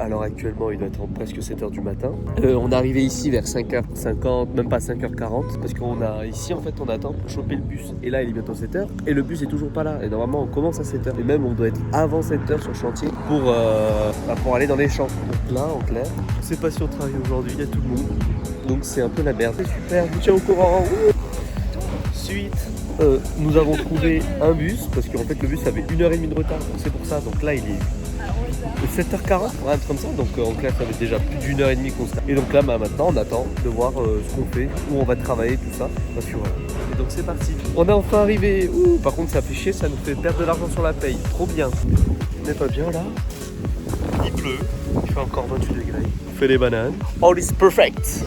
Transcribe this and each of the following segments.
à l'heure actuellement, il doit être presque 7h du matin. On est arrivé ici vers 5h50, même pas 5h40, parce qu'on a ici en fait on attend pour choper le bus. Et là il est bientôt 7h et le bus est toujours pas là. Et normalement on commence à 7h. Et même on doit être avant 7h sur le chantier pour aller dans les champs. Donc là en clair, on sait pas si on travaille aujourd'hui, il y a tout le monde. Donc c'est un peu la merde. C'est super, je vous tiens au courant. Suite. Nous avons trouvé un bus parce qu'en fait le bus avait 1h30 de retard, c'est pour ça. Donc là il est 7h40, un truc comme ça. Donc en clair ça fait déjà plus d'1h30 qu'on se... Et donc là maintenant on attend de voir ce qu'on fait, où on va travailler, tout ça. Parce que voilà. Et donc c'est parti. On est enfin arrivé. Par contre ça fait chier, ça nous fait perdre de l'argent sur la paye. Trop bien. On n'est pas bien là. Il pleut, il fait encore 28 degrés. On fait les bananes. All is perfect.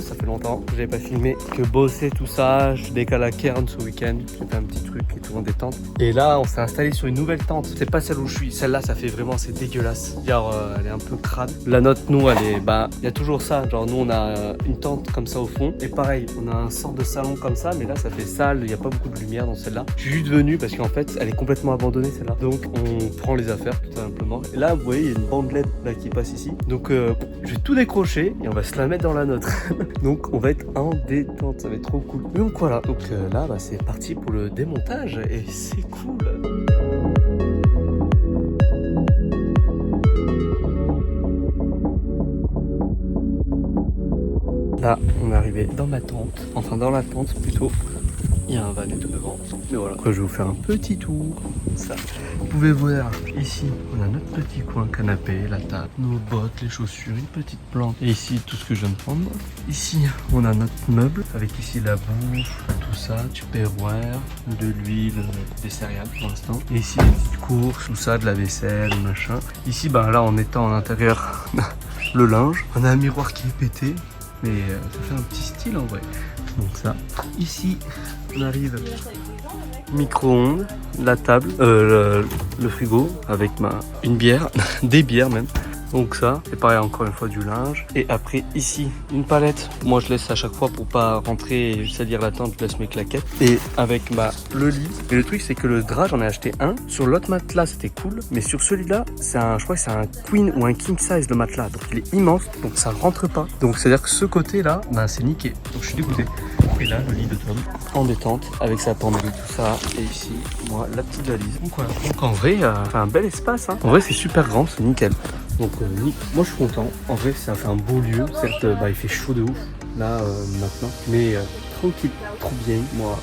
Ça fait longtemps que j'avais pas filmé, que bosser tout ça. Je décale à Cairns ce week-end, j'ai fait un petit truc et tout en détente. Et là on s'est installé sur une nouvelle tente. C'est pas celle où je suis, celle-là ça fait vraiment, c'est dégueulasse. Genre elle est un peu crade. La nôtre, nous elle est, il y a toujours ça. Genre nous on a une tente comme ça au fond. Et pareil, on a un sort de salon comme ça, mais là ça fait sale, il n'y a pas beaucoup de lumière dans celle-là. Je suis juste venu parce qu'en fait elle est complètement abandonnée celle-là. Donc on prend les affaires tout simplement. Et là vous voyez il y a une bande LED là qui passe ici. Donc je vais tout décrocher et on va se la mettre dans la nôtre. Donc on va être en détente, ça va être trop cool. Donc voilà, donc là c'est parti pour le démontage et c'est cool. Là on est arrivé dans ma tente, enfin dans la tente plutôt. Il y a un van et tout devant. Mais voilà. Après, je vais vous faire un petit tour. Ça. Vous pouvez voir ici, on a notre petit coin canapé, la table, nos bottes, les chaussures, une petite plante. Et ici, tout ce que je viens de prendre. Ici, on a notre meuble avec ici la bouffe, tout ça, tupperware, de l'huile, des céréales pour l'instant. Et ici, les petites courses, tout ça, de la vaisselle, machin. Ici, là, en étant en intérieur, le linge. On a un miroir qui est pété, mais ça fait un petit style en vrai. Donc ça, ici on arrive, micro-ondes, la table, le frigo avec une bière, des bières même. Donc ça, c'est pareil encore une fois du linge. Et après ici, une palette. Moi je laisse à chaque fois pour pas rentrer, c'est-à-dire la tente, je laisse mes claquettes. Et avec le lit. Et le truc c'est que le drap, j'en ai acheté un. Sur l'autre matelas c'était cool. Mais sur celui-là, je crois que c'est un queen ou un king size le matelas. Donc il est immense, donc ça rentre pas. Donc c'est-à-dire que ce côté-là, c'est niqué. Donc je suis dégoûté. Et là, le lit de Tom, en détente, avec sa penderie, tout ça. Et ici, moi, la petite valise. Donc voilà. Donc en vrai, c'est un bel espace. Hein. En vrai, c'est super grand, c'est nickel. Donc moi je suis content, en vrai ça fait un beau lieu, certes il fait chaud de ouf là maintenant, mais tranquille, trop bien, moi.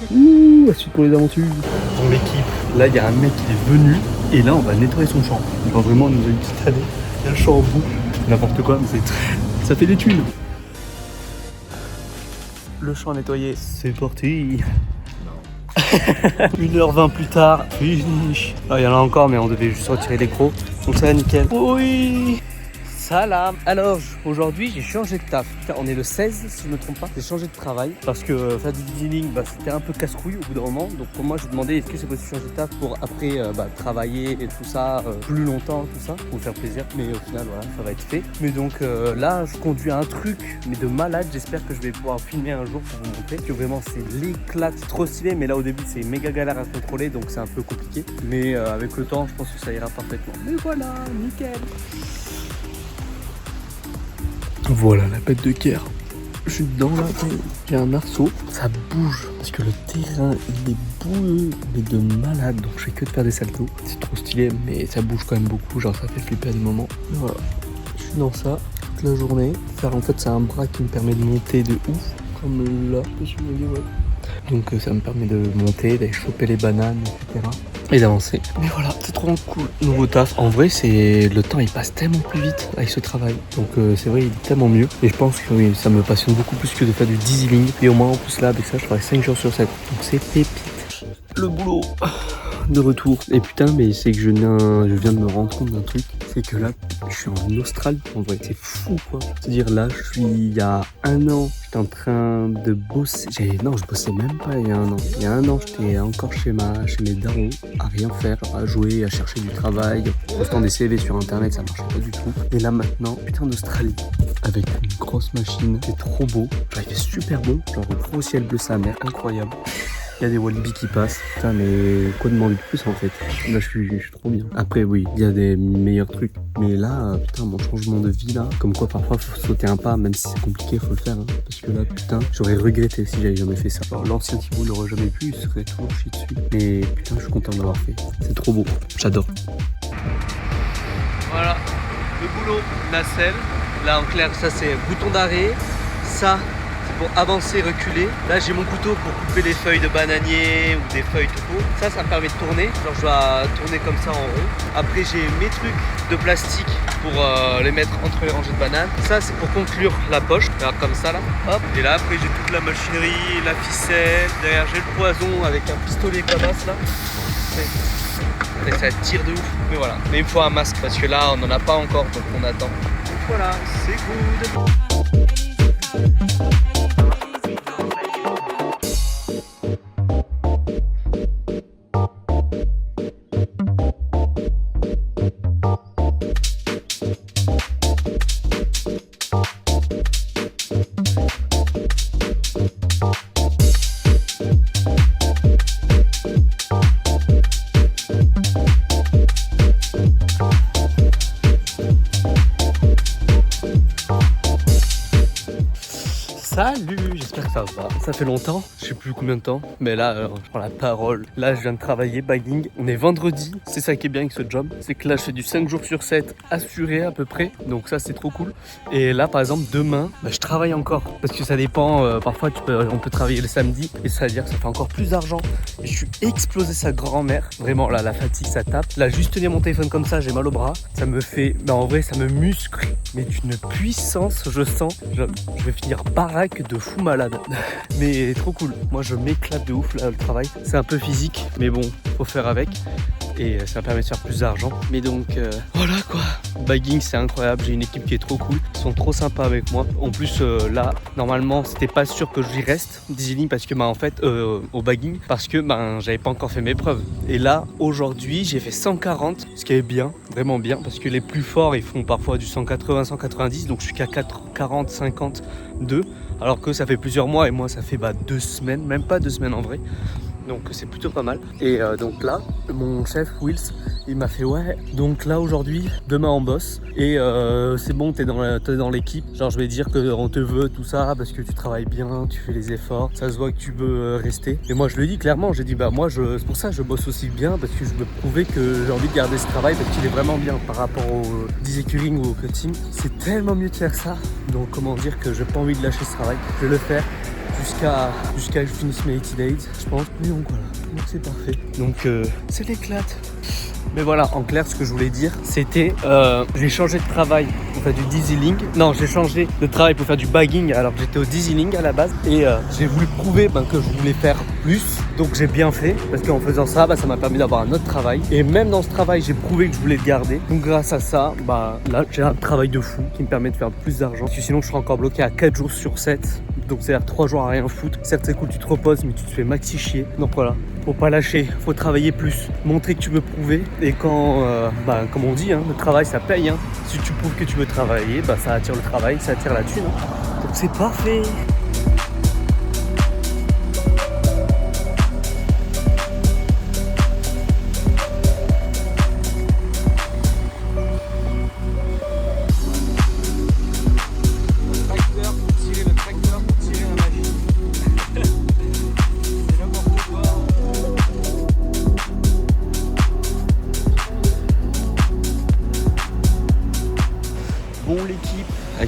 La suite pour les aventures. Dans l'équipe, là il y a un mec qui est venu et là on va nettoyer son champ. Enfin, vraiment on nous a une petite année, il y a le champ au bout, n'importe quoi, mais ça fait des thunes. Le champ nettoyé, c'est parti. 1h20 plus tard, finish. Il y en a encore mais on devait juste retirer les gros. Donc ça va nickel. Oui. Salam. Alors aujourd'hui j'ai changé de taf. On est le 16 si je ne me trompe pas. J'ai changé de travail parce que faire du designing c'était un peu casse-couille au bout d'un moment. Donc pour moi je demandais est-ce que c'est possible de changer de taf pour après travailler et tout ça plus longtemps, tout ça, pour me faire plaisir. Mais au final voilà, ça va être fait. Mais donc là je conduis un truc mais de malade. J'espère que je vais pouvoir filmer un jour pour vous montrer que vraiment c'est l'éclat, c'est trop stylé. Mais là au début c'est méga galère à se contrôler donc c'est un peu compliqué. Mais avec le temps je pense que ça ira parfaitement. Mais voilà, nickel. Voilà la bête de Caire. Je suis dedans là, il y a un arceau, ça bouge parce que le terrain il est boueux mais de malade, donc je fais que de faire des saltos. C'est trop stylé mais ça bouge quand même beaucoup, genre ça fait flipper à des moments. Mais voilà, je suis dans ça toute la journée. En fait c'est un bras qui me permet de monter de ouf, comme là, je sais pas si vous voyez, ouais. Donc ça me permet de monter, d'aller choper les bananes, etc. Et d'avancer. Mais voilà, c'est trop cool. Nouveau taf. En vrai, le temps il passe tellement plus vite avec ce travail. Donc c'est vrai, il est tellement mieux. Et je pense que oui, ça me passionne beaucoup plus que de faire du designing. Et au moins en plus là, avec ça, je travaille 5 jours sur 7. Donc c'est pépite. Le boulot de retour. Et putain, mais c'est que je viens de me rendre compte d'un truc. c'est que là, je suis en Australie. En vrai, c'est fou quoi. C'est-à-dire là, je suis il y a un an, j'étais en train de bosser. Non, je bossais même pas il y a un an. Il y a un an, j'étais encore chez mes darons, à rien faire, à jouer, à chercher du travail, postant des CV sur internet, ça marchait pas du tout. Et là maintenant, putain d'Australie, avec une grosse machine, c'est trop beau. Genre, il fait super beau, genre un gros ciel bleu sa mère, incroyable. Il y a des wallabies qui passent. Putain, mais quoi demander de plus en fait? Là, je suis trop bien. Après, oui, il y a des meilleurs trucs. Mais là, putain, mon changement de vie là, comme quoi parfois faut sauter un pas, même si c'est compliqué, faut le faire. Hein. Parce que là, putain, j'aurais regretté si j'avais jamais fait ça. Alors, l'ancien Thibaut l'aurait jamais pu, il serait toujours chié dessus. Mais putain, je suis content de l'avoir fait. C'est trop beau. J'adore. Voilà, le boulot nacelle. Là, en clair, ça c'est bouton d'arrêt. Ça, pour avancer, reculer. Là, j'ai mon couteau pour couper les feuilles de bananier ou des feuilles tout court. Ça me permet de tourner. Genre, je dois tourner comme ça en rond. Après, j'ai mes trucs de plastique pour les mettre entre les rangées de bananes. Ça, c'est pour conclure la poche. Alors, comme ça, là. Hop. Et là, après, j'ai toute la machinerie, la ficelle. Derrière, j'ai le poison avec un pistolet Cabas, là. Et ça tire de ouf. Mais voilà. Mais il me faut un masque parce que là, on n'en a pas encore. Donc, on attend. Donc, voilà, c'est good. Salut, j'espère que ça va. Ça fait longtemps, je sais plus combien de temps, mais là, je prends la parole. Là, je viens de travailler, bagging. On est vendredi, c'est ça qui est bien avec ce job. C'est que là, je fais du 5 jours sur 7, assuré à peu près. Donc ça, c'est trop cool. Et là, par exemple, demain, je travaille encore. Parce que ça dépend, parfois, on peut travailler le samedi. Et ça veut dire que ça fait encore plus d'argent. Et je suis explosé sa grand-mère. Vraiment, là, la fatigue, ça tape. Là, juste tenir mon téléphone comme ça, j'ai mal au bras. Ça me fait, en vrai, ça me muscle. Mais d'une puissance, je sens. Je vais finir baraque de fou malade. Mais trop cool. Moi, je m'éclate de ouf, là, le travail. C'est un peu physique, mais bon, faut faire avec. Et ça me permet de faire plus d'argent. Mais donc, voilà quoi. Bagging, c'est incroyable. J'ai une équipe qui est trop cool. Ils sont trop sympas avec moi. En plus, là, normalement, c'était pas sûr que j'y reste, d'Easyling, parce que, en fait, au bagging, parce que, j'avais pas encore fait mes preuves. Et là, aujourd'hui, j'ai fait 140, ce qui est bien, vraiment bien, parce que les plus forts, ils font parfois du 180, 190, donc je suis qu'à 40, 52, alors que ça fait plusieurs mois, et moi, ça fait 2 semaines, même pas 2 semaines en vrai. Donc c'est plutôt pas mal. Et donc là, mon chef Wills, il m'a fait ouais, donc là aujourd'hui, demain on bosse. Et c'est bon, t'es dans l'équipe. Genre je vais dire qu'on te veut, tout ça, parce que tu travailles bien, tu fais les efforts. Ça se voit que tu veux rester. Et moi je le dis clairement, j'ai dit moi c'est pour ça que je bosse aussi bien, parce que je veux prouver que j'ai envie de garder ce travail, parce qu'il est vraiment bien par rapport au desecuring ou au cutting. C'est tellement mieux de faire ça. Donc comment dire que j'ai pas envie de lâcher ce travail. Je vais le faire jusqu'à que je finisse mes 80 days, je pense. Mais donc voilà, donc c'est parfait. Donc c'est l'éclate. Mais voilà, en clair, ce que je voulais dire, c'était j'ai changé de travail pour faire du Deasyling. Non, j'ai changé de travail pour faire du bagging alors que j'étais au Deasyling à la base. Et j'ai voulu prouver que je voulais faire plus. Donc j'ai bien fait, parce qu'en faisant ça, ça m'a permis d'avoir un autre travail. Et même dans ce travail, j'ai prouvé que je voulais le garder. Donc grâce à ça, là, j'ai un travail de fou qui me permet de faire plus d'argent. Parce que sinon, je serais encore bloqué à 4 jours sur 7. Donc c'est-à-dire 3 jours à rien foutre. Certes, c'est cool, tu te reposes, mais tu te fais maxi chier. Donc voilà, faut pas lâcher, faut travailler plus, montrer que tu veux prouver. Et quand, comme on dit, le travail ça paye. Si tu prouves que tu veux travailler, ça attire le travail, ça attire la thune. Donc c'est parfait.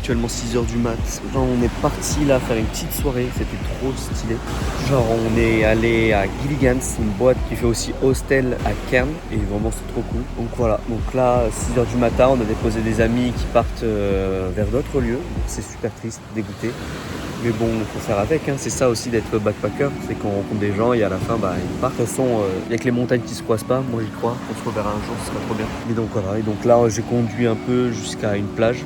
actuellement 6h du mat. Genre, on est parti là faire une petite soirée, c'était trop stylé. Genre on est allé à Gilligan's, une boîte qui fait aussi hostel à Cairns et vraiment c'est trop cool. Donc voilà, donc là 6h du matin, on a déposé des amis qui partent vers d'autres lieux. C'est super triste, dégoûté. Mais bon, il faut faire avec, hein. C'est ça aussi d'être backpacker, c'est qu'on rencontre des gens et à la fin, bah, ils partent. De toute façon, il n'y a que les montagnes qui se croisent pas, moi j'y crois. On se reverra un jour, ce serait trop bien. Et donc voilà, et donc là, j'ai conduit un peu jusqu'à une plage.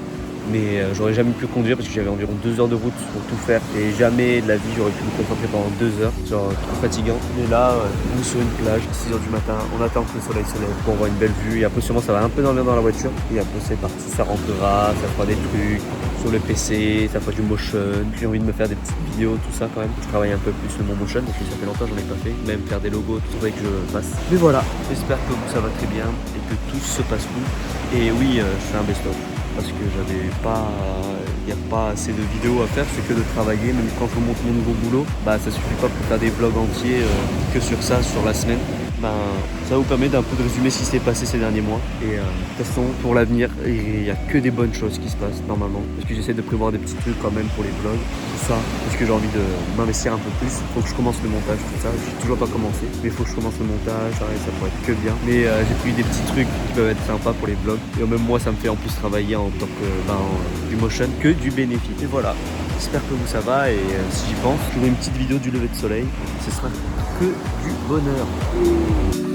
Mais j'aurais jamais pu conduire parce que j'avais environ 2 heures de route pour tout faire. Et jamais de la vie j'aurais pu me concentrer pendant 2 heures. Genre trop fatigant. Mais là, on est sur une plage, 6h du matin, on attend que le soleil se lève pour voir une belle vue. Et après sûrement ça va un peu dormir dans la voiture. Et après c'est parti, ça rentrera, ça fera des trucs sur le PC, ça fera du motion. J'ai envie de me faire des petites vidéos, tout ça quand même. Je travaille un peu plus sur mon motion parce que ça fait longtemps que j'en ai pas fait. Même faire des logos, tout faudrait que je fasse. Mais voilà, j'espère que ça va très bien et que tout se passe cool. Et oui, je fais un best-of. Parce que j'avais pas, il n'y a pas assez de vidéos à faire, je fais que de travailler, même quand je vous montre mon nouveau boulot, bah ça suffit pas pour faire des vlogs entiers que sur ça, sur la semaine. Ben, ça vous permet d'un peu de résumer ce qui s'est passé ces derniers mois. Et de toute façon, pour l'avenir, il n'y a que des bonnes choses qui se passent normalement. Parce que j'essaie de prévoir des petits trucs quand même pour les vlogs, tout ça. Parce que j'ai envie de m'investir un peu plus. Il faut que je commence le montage, tout ça. J'ai toujours pas commencé, mais il faut que je commence le montage. Ça pourrait être que bien. Mais j'ai pris des petits trucs qui peuvent être sympas pour les vlogs. Et même moi, ça me fait en plus travailler en tant que du motion que du bénéfice. Et voilà. J'espère que vous ça va et si j'y pense, je ferai une petite vidéo du lever de soleil. Ce sera que du bonheur.